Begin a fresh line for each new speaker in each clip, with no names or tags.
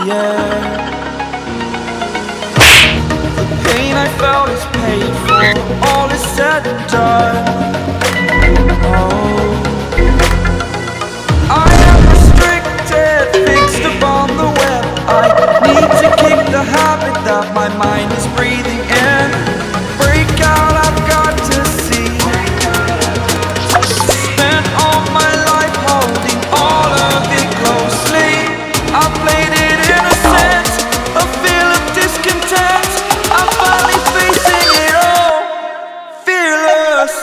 yeah. The pain I felt is paid for, all is said and done. Oh, I am restricted, fixed upon the web. I need to kick the habit that my mind is breathing in. Break out, I've got to see. Spent all my life holding all of it closely. I played it innocent, a feel of discontent. I'm finally facing it all, fearless.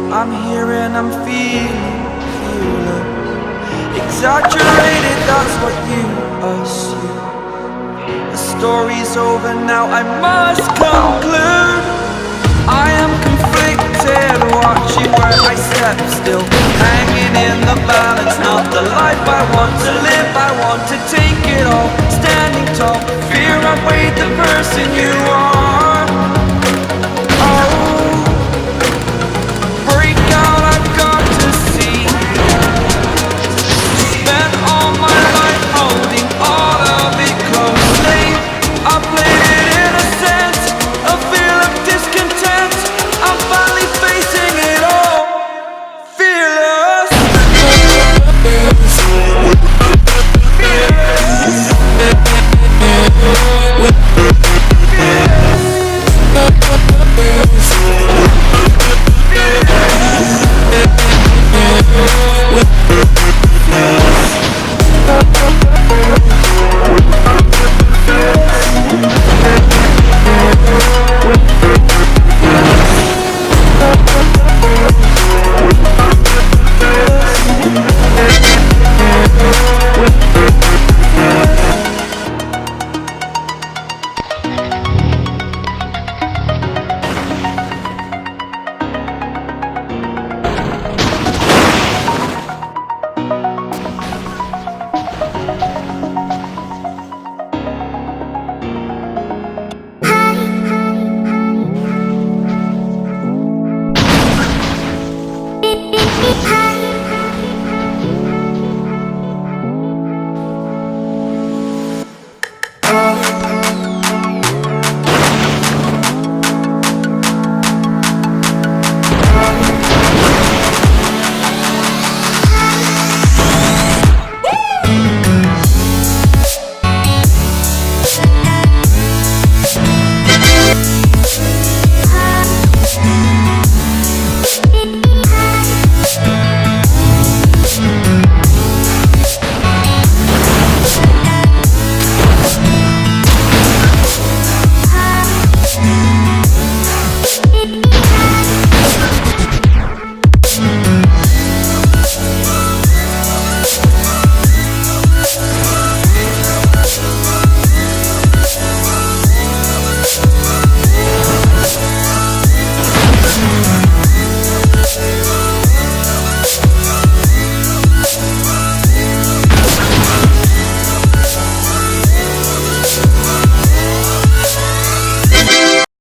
I'm here and I'm feeling exaggerated, that's what you assume. The story's over now, I must conclude.